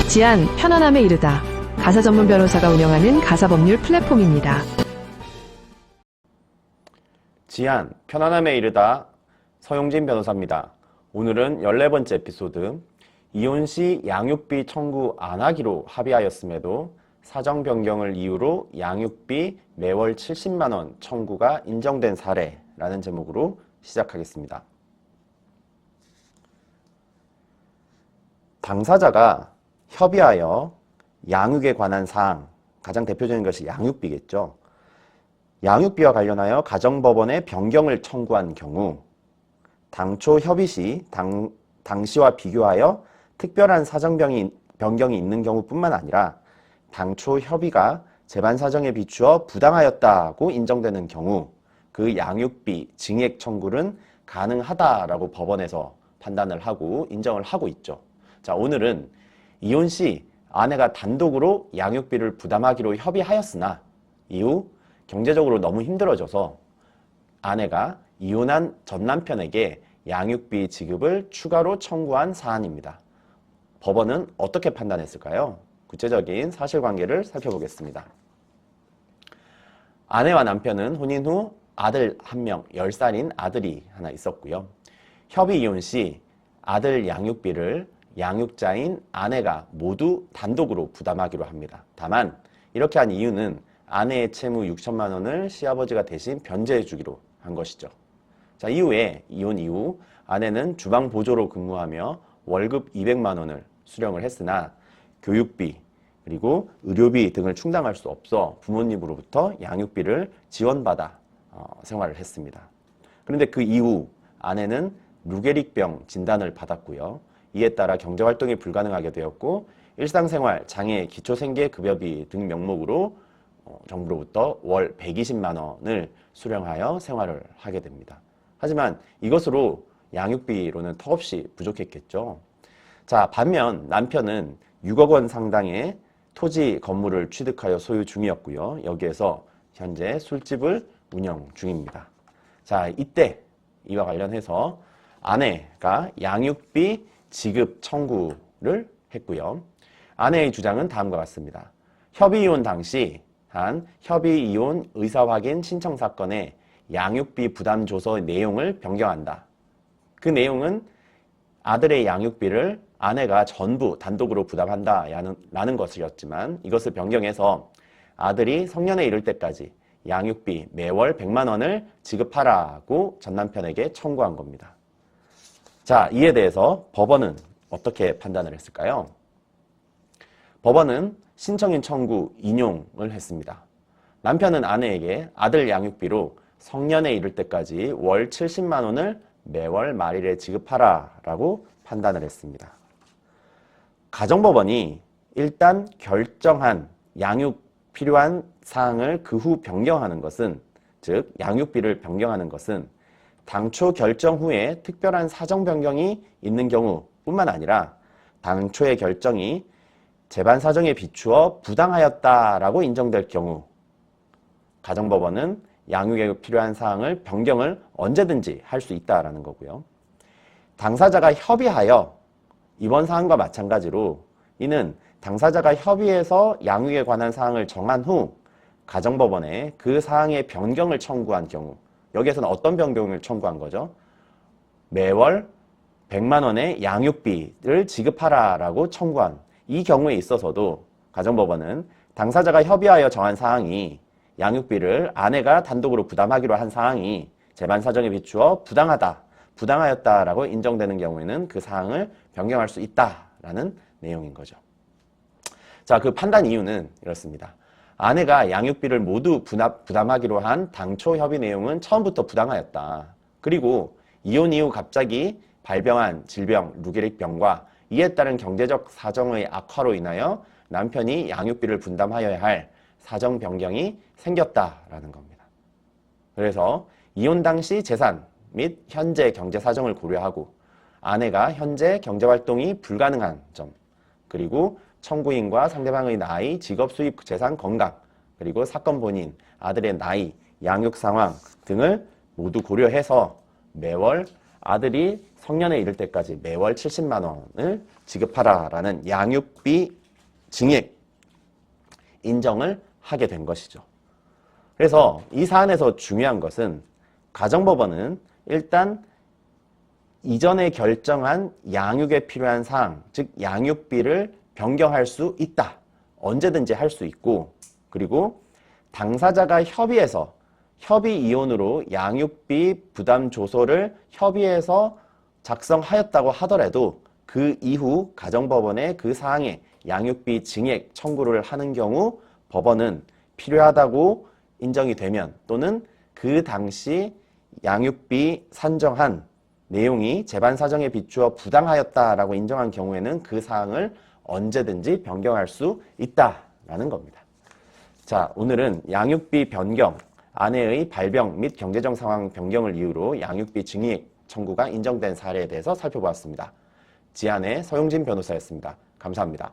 지안, 편안함에 이르다. 가사 전문 변호사가 운영하는 가사법률 플랫폼입니다. 지안, 편안함에 이르다. 서용진 변호사입니다. 오늘은 14번째 에피소드, 이혼 시 양육비 청구 안 하기로 합의하였음에도 사정 변경을 이유로 양육비 매월 70만 원 청구가 인정된 사례라는 제목으로 시작하겠습니다. 당사자가 협의하여 양육에 관한 사항, 가장 대표적인 것이 양육비겠죠. 양육비와 관련하여 가정법원에 변경을 청구한 경우 당초 협의 시 당시와 비교하여 특별한 사정 변경이 있는 경우뿐만 아니라 당초 협의가 재반 사정에 비추어 부당하였다고 인정되는 경우 그 양육비 증액 청구는 가능하다라고 법원에서 판단을 하고 인정을 하고 있죠. 자, 오늘은 이혼 시 아내가 단독으로 양육비를 부담하기로 협의하였으나 이후 경제적으로 너무 힘들어져서 아내가 이혼한 전 남편에게 양육비 지급을 추가로 청구한 사안입니다. 법원은 어떻게 판단했을까요? 구체적인 사실관계를 살펴보겠습니다. 아내와 남편은 혼인 후 아들 1명, 10살인 아들이 하나 있었고요. 협의 이혼 시 아들 양육비를 양육자인 아내가 모두 단독으로 부담하기로 합니다. 다만 이렇게 한 이유는 아내의 채무 6천만 원을 시아버지가 대신 변제해 주기로 한 것이죠. 자, 이후에 이혼 이후 아내는 주방 보조로 근무하며 월급 200만 원을 수령을 했으나 교육비 그리고 의료비 등을 충당할 수 없어 부모님으로부터 양육비를 지원받아 생활을 했습니다. 그런데 그 이후 아내는 루게릭병 진단을 받았고요. 이에 따라 경제활동이 불가능하게 되었고 일상생활, 장애, 기초생계급여비 등 명목으로 정부로부터 월 120만 원을 수령하여 생활을 하게 됩니다. 하지만 이것으로 양육비로는 턱없이 부족했겠죠. 자, 반면 남편은 6억 원 상당의 토지 건물을 취득하여 소유 중이었고요. 여기에서 현재 술집을 운영 중입니다. 자, 이와 관련해서 아내가 양육비 지급 청구를 했고요. 아내의 주장은 다음과 같습니다. 협의이혼 당시 한 협의이혼 의사확인 신청 사건의 양육비 부담 조서의 내용을 변경한다. 그 내용은 아들의 양육비를 아내가 전부 단독으로 부담한다라는 것이었지만 이것을 변경해서 아들이 성년에 이를 때까지 양육비 매월 100만 원을 지급하라고 전 남편에게 청구한 겁니다. 자, 이에 대해서 법원은 어떻게 판단을 했을까요? 법원은 신청인 청구 인용을 했습니다. 남편은 아내에게 아들 양육비로 성년에 이를 때까지 월 70만 원을 매월 말일에 지급하라라고 판단을 했습니다. 가정법원이 일단 결정한 양육 필요한 사항을 그 후 변경하는 것은, 즉 양육비를 변경하는 것은 당초 결정 후에 특별한 사정 변경이 있는 경우뿐만 아니라 당초의 결정이 재반 사정에 비추어 부당하였다라고 인정될 경우 가정법원은 양육에 필요한 사항을 변경을 언제든지 할 수 있다라는 거고요. 당사자가 협의하여 이번 사항과 마찬가지로 이는 당사자가 협의해서 양육에 관한 사항을 정한 후 가정법원에 그 사항의 변경을 청구한 경우, 여기에서는 어떤 변경을 청구한 거죠? 매월 100만 원의 양육비를 지급하라라고 청구한 이 경우에 있어서도 가정법원은 당사자가 협의하여 정한 사항이 양육비를 아내가 단독으로 부담하기로 한 사항이 재반 사정에 비추어 부당하였다라고 인정되는 경우에는 그 사항을 변경할 수 있다라는 내용인 거죠. 자, 그 판단 이유는 이렇습니다. 아내가 양육비를 모두 부담하기로 한 당초 협의 내용은 처음부터 부당하였다. 그리고 이혼 이후 갑자기 발병한 질병, 루게릭병과 이에 따른 경제적 사정의 악화로 인하여 남편이 양육비를 분담하여야 할 사정 변경이 생겼다라는 겁니다. 그래서 이혼 당시 재산 및 현재 경제 사정을 고려하고 아내가 현재 경제활동이 불가능한 점, 그리고 청구인과 상대방의 나이, 직업, 수입, 재산, 건강, 그리고 사건 본인, 아들의 나이, 양육 상황 등을 모두 고려해서 매월 아들이 성년에 이를 때까지 매월 70만 원을 지급하라라는 양육비 증액 인정을 하게 된 것이죠. 그래서 이 사안에서 중요한 것은 가정법원은 일단 이전에 결정한 양육에 필요한 사항, 즉 양육비를 변경할 수 있다. 언제든지 할 수 있고, 그리고 당사자가 협의해서 협의 이혼으로 양육비 부담 조서를 협의해서 작성하였다고 하더라도 그 이후 가정법원에 그 사항에 양육비 증액 청구를 하는 경우 법원은 필요하다고 인정이 되면 또는 그 당시 양육비 산정한 내용이 재반 사정에 비추어 부당하였다라고 인정한 경우에는 그 사항을 언제든지 변경할 수 있다라는 겁니다. 자, 오늘은 양육비 변경, 아내의 발병 및 경제적 상황 변경을 이유로 양육비 증액 청구가 인정된 사례에 대해서 살펴보았습니다. 지안의 서용진 변호사였습니다. 감사합니다.